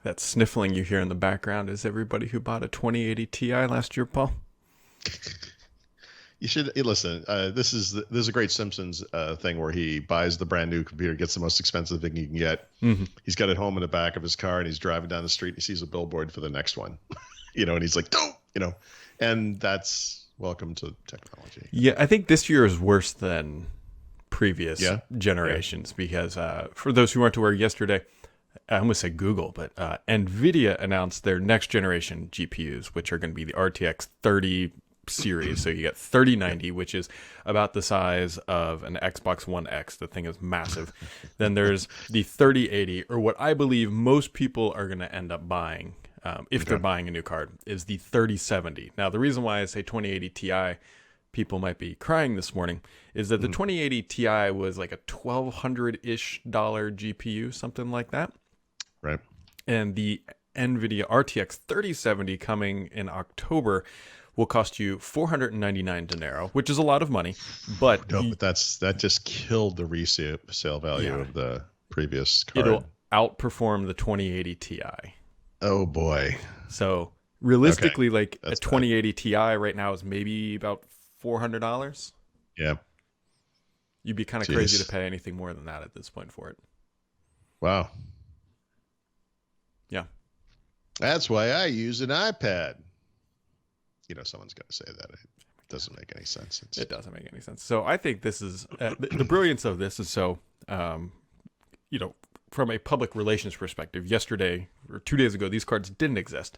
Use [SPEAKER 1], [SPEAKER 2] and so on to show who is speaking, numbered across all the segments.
[SPEAKER 1] That sniffling you hear in the background is everybody who bought a 2080 Ti last year, Paul.
[SPEAKER 2] You should listen. This is a great Simpsons thing where he buys the brand new computer, gets the most expensive thing he can get.
[SPEAKER 1] Mm-hmm.
[SPEAKER 2] He's got it home in the back of his car, and he's driving down the street. And he sees a billboard for the next one, and he's like, "Don't," and that's welcome to technology.
[SPEAKER 1] Yeah, I think this year is worse than previous
[SPEAKER 2] Yeah.
[SPEAKER 1] generations because for those who aren't aware, yesterday, I almost said Google, but NVIDIA announced their next generation GPUs, which are going to be the RTX 30 series. So you get 3090, which is about the size of an Xbox One X. The thing is massive. Then there's the 3080, or what I believe most people are going to end up buying if they're buying a new card, is the 3070. Now, the reason why I say 2080 Ti, people might be crying this morning, is that the 2080 Ti was like a $1,200-ish GPU, something like that.
[SPEAKER 2] Right.
[SPEAKER 1] And the NVIDIA RTX 3070 coming in October will cost you 499 dinero, which is a lot of money. But
[SPEAKER 2] but that just killed the resale value of the previous card.
[SPEAKER 1] It'll outperform the 2080 Ti.
[SPEAKER 2] Oh boy!
[SPEAKER 1] So realistically, like
[SPEAKER 2] That's
[SPEAKER 1] a 2080 Ti right now is maybe about $400.
[SPEAKER 2] Yeah.
[SPEAKER 1] You'd be kind of crazy to pay anything more than that at this point for it.
[SPEAKER 2] Wow.
[SPEAKER 1] Yeah.
[SPEAKER 2] That's why I use an iPad. Someone's got to say that. It doesn't make any sense.
[SPEAKER 1] It doesn't make any sense. So I think this is the brilliance of this is so, from a public relations perspective, yesterday or 2 days ago, these cards didn't exist.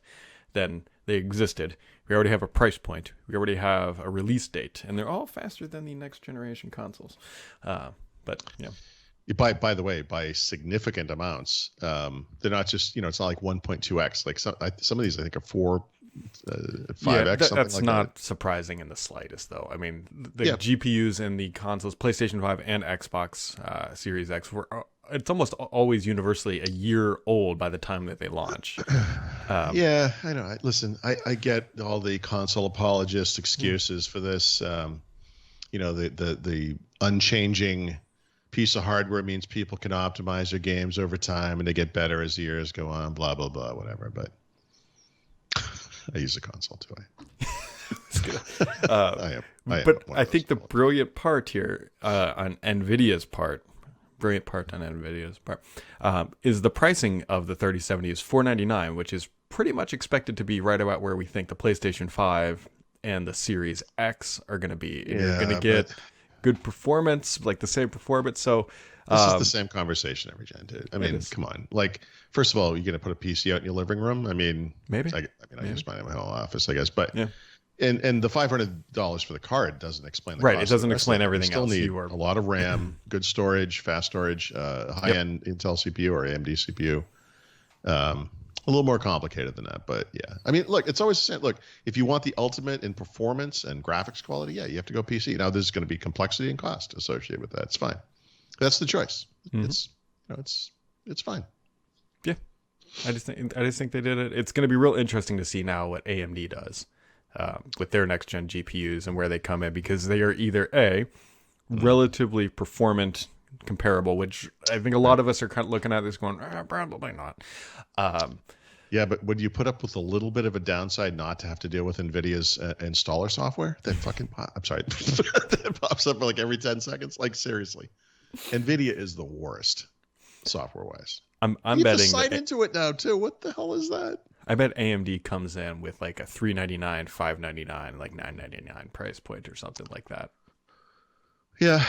[SPEAKER 1] Then they existed. We already have a price point. We already have a release date, and they're all faster than the next generation consoles. But yeah.
[SPEAKER 2] By the way, by significant amounts. They're not just, it's not like 1.2x. Like some of these, I think, are 5x.
[SPEAKER 1] That's not surprising in the slightest, though. I mean, the GPUs in the consoles, PlayStation 5 and Xbox Series X, it's almost always universally a year old by the time that they launch.
[SPEAKER 2] Yeah, I know. Listen, I get all the console apologist excuses for this. The unchanging piece of hardware means people can optimize their games over time and they get better as the years go on, blah, blah, blah, whatever. But I use a console too.
[SPEAKER 1] I think the brilliant part here on NVIDIA's part, is the pricing of the 3070 is $499, which is pretty much expected to be right about where we think the PlayStation 5 and the Series X are going to be. You're going to get good performance, like the same performance. So
[SPEAKER 2] this is the same conversation every gen, dude. I mean, come on. Like, first of all, you're going to put a PC out in your living room? I mean,
[SPEAKER 1] maybe.
[SPEAKER 2] I use mine in my whole office, I guess. But and the $500 for the card doesn't explain the cost.
[SPEAKER 1] Right, it doesn't explain everything else.
[SPEAKER 2] You still need a lot of RAM, good storage, fast storage, high-end Intel CPU or AMD CPU. A little more complicated than that, but yeah. I mean, look, it's always the same. Look, if you want the ultimate in performance and graphics quality, you have to go PC. Now, there's going to be complexity and cost associated with that. It's fine. That's the choice. Mm-hmm. It's fine.
[SPEAKER 1] Yeah, I just think they did it. It's going to be real interesting to see now what AMD does with their next gen GPUs and where they come in, because they are either relatively performant, comparable, which I think a lot of us are kind of looking at this going, probably not.
[SPEAKER 2] Yeah, but would you put up with a little bit of a downside not to have to deal with NVIDIA's installer software? That fucking that pops up like every 10 seconds. Like, seriously, NVIDIA is the worst software-wise.
[SPEAKER 1] I'm
[SPEAKER 2] you
[SPEAKER 1] betting
[SPEAKER 2] have to sign into it now too. What the hell is that?
[SPEAKER 1] I bet AMD comes in with like a $399, $599, like $999 price point or something like that.
[SPEAKER 2] Yeah.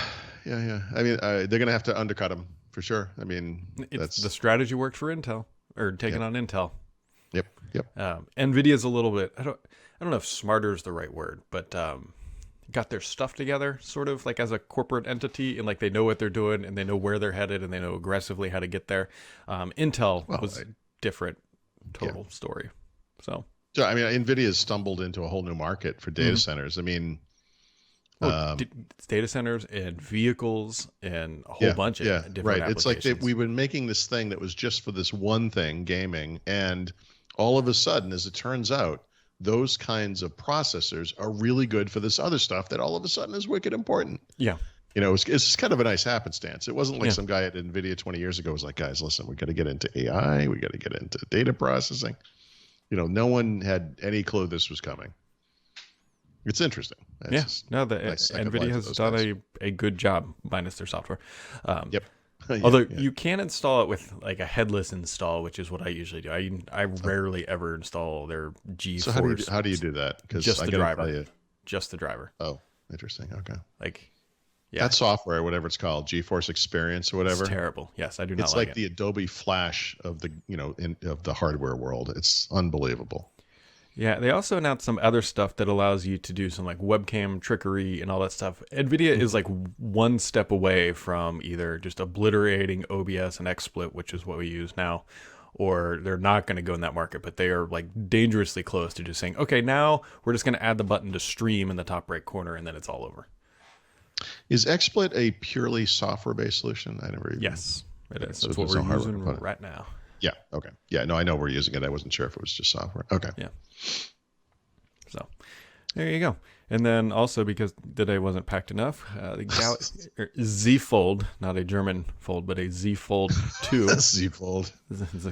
[SPEAKER 2] I mean, they're gonna have to undercut them for sure. I mean,
[SPEAKER 1] the strategy worked for Intel, or taking on Intel.
[SPEAKER 2] Yep.
[SPEAKER 1] NVIDIA's a little bit, I don't know if smarter is the right word, but got their stuff together sort of like as a corporate entity, and like they know what they're doing and they know where they're headed and they know aggressively how to get there. Intel was a different total story. So
[SPEAKER 2] I mean, NVIDIA's stumbled into a whole new market for data centers. I mean,
[SPEAKER 1] data centers and vehicles and a whole bunch of different applications.
[SPEAKER 2] It's like we've been making this thing that was just for this one thing, gaming, and all of a sudden, as it turns out, those kinds of processors are really good for this other stuff that all of a sudden is wicked important.
[SPEAKER 1] Yeah.
[SPEAKER 2] it's just kind of a nice happenstance. It wasn't like
[SPEAKER 1] Yeah.
[SPEAKER 2] some guy at NVIDIA 20 years ago was like, guys, listen, we got to get into AI. We got to get into data processing. No one had any clue this was coming. It's interesting. That's
[SPEAKER 1] Yeah.
[SPEAKER 2] just
[SPEAKER 1] No, the
[SPEAKER 2] nice second
[SPEAKER 1] NVIDIA
[SPEAKER 2] life of
[SPEAKER 1] has
[SPEAKER 2] those
[SPEAKER 1] done
[SPEAKER 2] guys.
[SPEAKER 1] a good job minus their software.
[SPEAKER 2] Yep. Yeah,
[SPEAKER 1] Although
[SPEAKER 2] yeah.
[SPEAKER 1] you can install it with like a headless install, which is what I usually do. I rarely ever install their
[SPEAKER 2] So
[SPEAKER 1] GeForce.
[SPEAKER 2] how do you do that? Because
[SPEAKER 1] Just
[SPEAKER 2] I
[SPEAKER 1] the
[SPEAKER 2] got to
[SPEAKER 1] driver.
[SPEAKER 2] tell you.
[SPEAKER 1] Just the driver.
[SPEAKER 2] Oh, interesting. Okay.
[SPEAKER 1] Like, yeah,
[SPEAKER 2] That software, whatever it's called, GeForce Experience or whatever.
[SPEAKER 1] it's terrible. Yes, I do not
[SPEAKER 2] It's
[SPEAKER 1] like
[SPEAKER 2] like
[SPEAKER 1] it.
[SPEAKER 2] the Adobe Flash of the of the hardware world. It's unbelievable.
[SPEAKER 1] Yeah, they also announced some other stuff that allows you to do some like webcam trickery and all that stuff. NVIDIA is like one step away from either just obliterating OBS and XSplit, which is what we use now, or they're not going to go in that market, but they are like dangerously close to just saying, okay, now we're just going to add the button to stream in the top right corner and then it's all over.
[SPEAKER 2] Is XSplit a purely software-based solution? I never even.
[SPEAKER 1] Yes, it is.
[SPEAKER 2] So
[SPEAKER 1] That's what
[SPEAKER 2] there's no
[SPEAKER 1] we're
[SPEAKER 2] hardware
[SPEAKER 1] using
[SPEAKER 2] component.
[SPEAKER 1] right now.
[SPEAKER 2] Yeah. Okay. Yeah. No, I know we're using it. I wasn't sure if it was just software. Okay.
[SPEAKER 1] Yeah. So there you go. And then also because the day wasn't packed enough, the Z Fold, not a German fold, but a Z Fold 2.
[SPEAKER 2] Z Fold.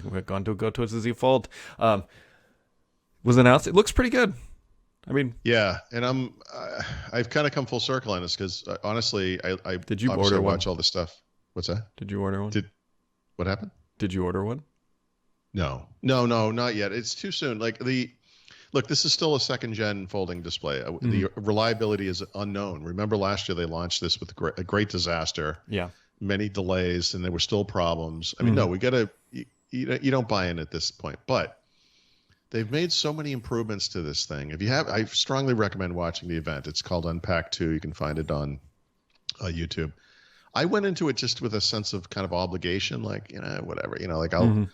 [SPEAKER 1] We're going to go towards the Z Fold. Was announced. It looks pretty good. I mean,
[SPEAKER 2] Yeah, and I've kind of come full circle on this because honestly, I
[SPEAKER 1] Did you
[SPEAKER 2] obviously
[SPEAKER 1] order one?
[SPEAKER 2] watch all this stuff. What's that?
[SPEAKER 1] did you order one?
[SPEAKER 2] What happened?
[SPEAKER 1] Did you order one?
[SPEAKER 2] No, not yet. It's too soon. Look, this is still a second gen folding display. The reliability is unknown. Remember last year they launched this with a great disaster,
[SPEAKER 1] Yeah.
[SPEAKER 2] many delays, and there were still problems. I mean, no, we got to. You don't buy in at this point, but they've made so many improvements to this thing. I strongly recommend watching the event. It's called Unpack 2. You can find it on YouTube. I went into it just with a sense of kind of obligation, like, whatever, like I'll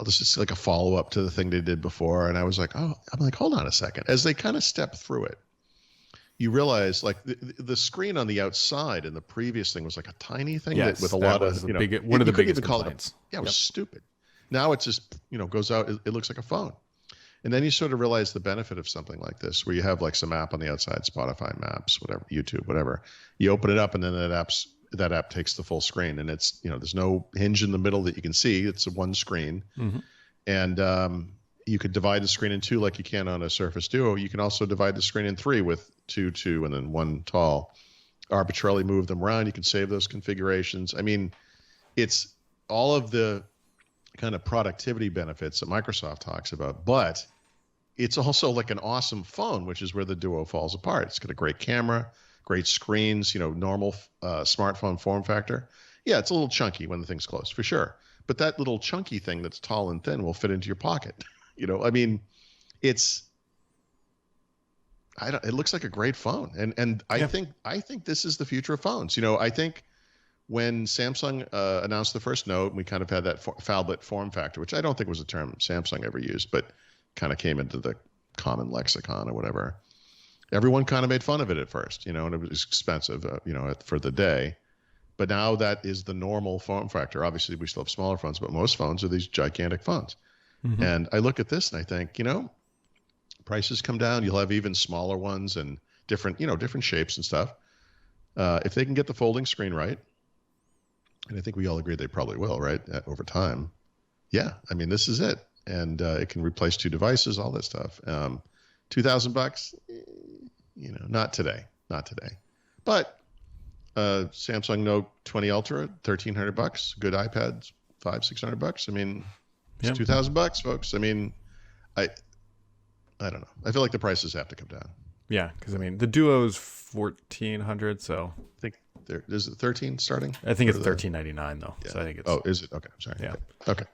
[SPEAKER 2] just like a follow up to the thing they did before. And I was like, I'm like, hold on a second. As they kind of step through it, you realize like the screen on the outside in the previous thing was like a tiny thing with a lot of,
[SPEAKER 1] one of the biggest
[SPEAKER 2] call
[SPEAKER 1] complaints.
[SPEAKER 2] it was stupid. Now it just, goes out. It looks like a phone. And then you sort of realize the benefit of something like this, where you have like some app on the outside, Spotify, Maps, whatever, YouTube, whatever. You open it up, and then that app takes the full screen, and it's there's no hinge in the middle that you can see. It's a one screen, and you could divide the screen in two like you can on a Surface Duo. You can also divide the screen in three with two, and then one tall. Arbitrarily move them around. You can save those configurations. I mean, it's all of the kind of productivity benefits that Microsoft talks about, but it's also like an awesome phone, which is where the Duo falls apart. It's got a great camera, great screens, normal smartphone form factor. Yeah, it's a little chunky when the thing's closed, for sure. But that little chunky thing that's tall and thin will fit into your pocket. I mean, it looks like a great phone. And I think this is the future of phones. I think when Samsung announced the first Note, we kind of had that phablet form factor, which I don't think was a term Samsung ever used, but kind of came into the common lexicon or whatever. Everyone kind of made fun of it at first, and it was expensive, for the day. But now that is the normal form factor. Obviously, we still have smaller phones, but most phones are these gigantic phones. And I look at this and I think, prices come down. You'll have even smaller ones and different shapes and stuff. If they can get the folding screen right, and I think we all agree they probably will, right, over time. Yeah, I mean, this is it. And it can replace two devices, all that stuff. $2,000, not today. But Samsung Note 20 Ultra, $1,300. Good iPads, $500-600. I mean, it's $2,000, folks. I mean, I don't know. I feel like the prices have to come down.
[SPEAKER 1] Yeah, because I mean, the Duo's $1,400, so
[SPEAKER 2] I think is it 13 starting?
[SPEAKER 1] I think it's $1,399 though.
[SPEAKER 2] Yeah.
[SPEAKER 1] So I think it's.
[SPEAKER 2] Oh, is it? Okay, I'm sorry.
[SPEAKER 1] Yeah.
[SPEAKER 2] Okay.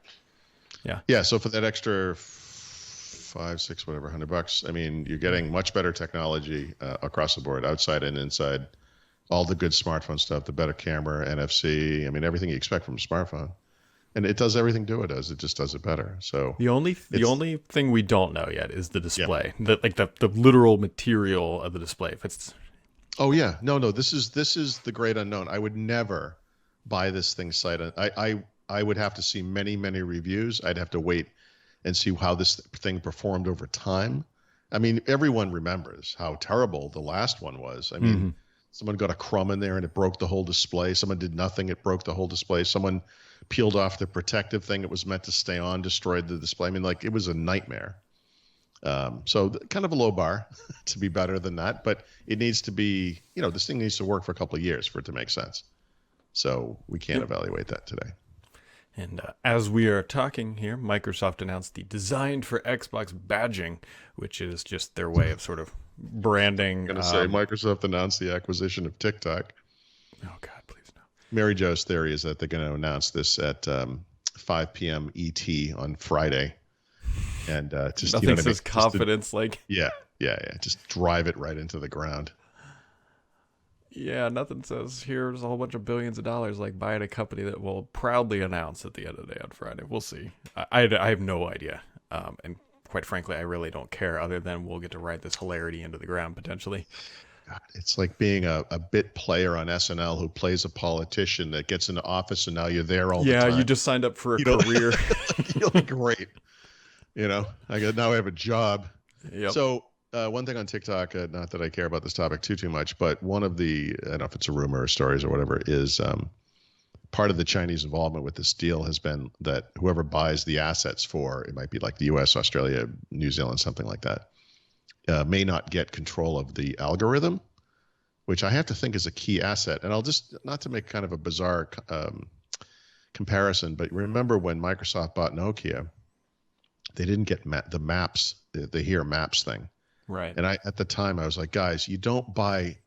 [SPEAKER 1] Yeah.
[SPEAKER 2] Yeah. So for that extra $500-600, whatever, $100, I mean, you're getting much better technology across the board, outside and inside. All the good smartphone stuff, the better camera, NFC. I mean, everything you expect from a smartphone, and it does everything Duo does. It just does it better. So
[SPEAKER 1] the only thing we don't know yet is the display, the literal material of the display. If it's
[SPEAKER 2] oh yeah, no, this is the great unknown. I would never buy this thing sight. I would have to see many reviews. I'd have to wait and see how this thing performed over time. I mean, everyone remembers how terrible the last one was. I mean, Someone got a crumb in there and it broke the whole display. Someone did nothing, it broke the whole display. Someone peeled off the protective thing it was meant to stay on, destroyed the display. I mean, like, it was a nightmare. Kind of a low bar to be better than that, but it needs to be, this thing needs to work for a couple of years for it to make sense. So we can't evaluate that today.
[SPEAKER 1] And as we are talking here, Microsoft announced the Designed for Xbox badging, which is just their way of sort of branding.
[SPEAKER 2] I'm going to say Microsoft announced the acquisition of TikTok.
[SPEAKER 1] Oh, God, please no.
[SPEAKER 2] Mary Jo's theory is that they're going to announce this at 5 p.m. ET on Friday. And just
[SPEAKER 1] nothing says confidence
[SPEAKER 2] yeah, just drive it right into the ground.
[SPEAKER 1] Yeah, nothing says here's a whole bunch of billions of dollars like buying a company that will proudly announce at the end of the day on Friday. We'll see. I have no idea, and quite frankly, I really don't care. Other than we'll get to ride this hilarity into the ground potentially.
[SPEAKER 2] God, it's like being a bit player on SNL who plays a politician that gets into office and now you're there all the time.
[SPEAKER 1] Yeah, you just signed up for a career.
[SPEAKER 2] You're like, great. Now I have a job.
[SPEAKER 1] Yep.
[SPEAKER 2] So one thing on TikTok, not that I care about this topic too much, but one of the, I don't know if it's a rumor or stories or whatever, is part of the Chinese involvement with this deal has been that whoever buys the assets for, it might be like the US, Australia, New Zealand, something like that, may not get control of the algorithm, which I have to think is a key asset. And I'll just, not to make kind of a bizarre comparison, but remember when Microsoft bought Nokia, they didn't get the maps, the Here Maps thing.
[SPEAKER 1] Right.
[SPEAKER 2] And at the time I was like, guys, you don't buy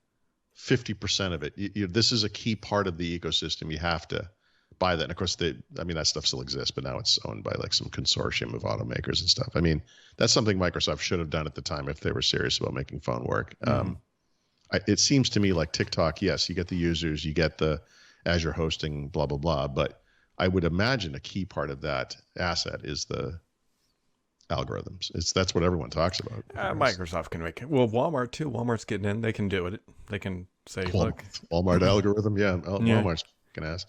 [SPEAKER 2] 50% of it. This is a key part of the ecosystem. You have to buy that. And of course, that stuff still exists, but now it's owned by like some consortium of automakers and stuff. I mean, that's something Microsoft should have done at the time if they were serious about making phone work. Mm-hmm. It seems to me like TikTok, yes, you get the users, you get the Azure hosting, blah, blah, blah. But I would imagine a key part of that asset is the algorithms. That's what everyone talks about.
[SPEAKER 1] Microsoft can make it. Well, Walmart too. Walmart's getting in. They can do it. They can say, look.
[SPEAKER 2] Walmart algorithm. Yeah. Walmart's fucking ass.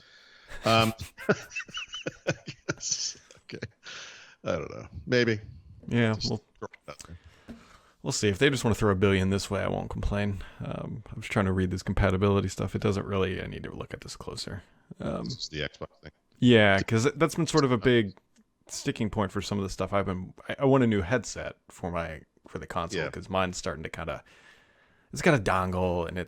[SPEAKER 2] Yes. Okay. I don't know. Maybe.
[SPEAKER 1] Yeah. We'll see. If they just want to throw $1 billion this way, I won't complain. I'm just trying to read this compatibility stuff. It doesn't really, I need to look at this closer.
[SPEAKER 2] It's the Xbox thing.
[SPEAKER 1] Yeah. Because that's been sort of a big sticking point for some of the stuff I want a new headset for the console because mine's starting to it's got a dongle and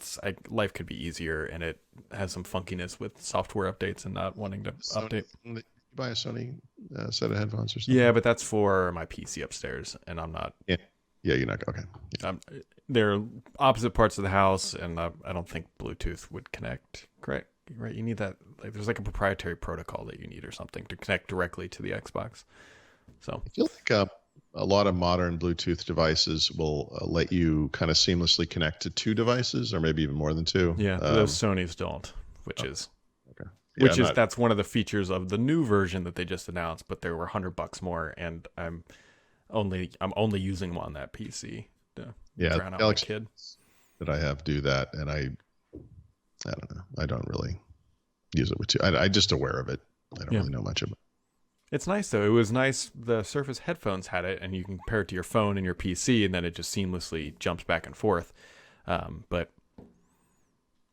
[SPEAKER 1] life could be easier and it has some funkiness with software updates and not wanting to update.
[SPEAKER 2] You buy a Sony set of headphones or something?
[SPEAKER 1] Yeah, but that's for my PC upstairs and I'm not.
[SPEAKER 2] Yeah, you're not okay. Yeah.
[SPEAKER 1] They're opposite parts of the house and I don't think Bluetooth would connect. Correct. Right, you need that. Like, there's like a proprietary protocol that you need or something to connect directly to the Xbox. So
[SPEAKER 2] I feel like a lot of modern Bluetooth devices will let you kind of seamlessly connect to two devices, or maybe even more than two.
[SPEAKER 1] Yeah, those Sony's don't, that's one of the features of the new version that they just announced. But they were $100 more, and I'm only using one on that PC to drown out my kid.
[SPEAKER 2] That I have do that, and I don't know. I don't really use it with two. I'm just aware of it. I don't really know much about it.
[SPEAKER 1] It's nice, though. It was nice. The Surface headphones had it, and you can compare it to your phone and your PC, and then it just seamlessly jumps back and forth. But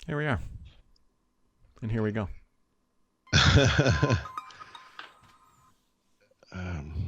[SPEAKER 1] here we are. And here we go.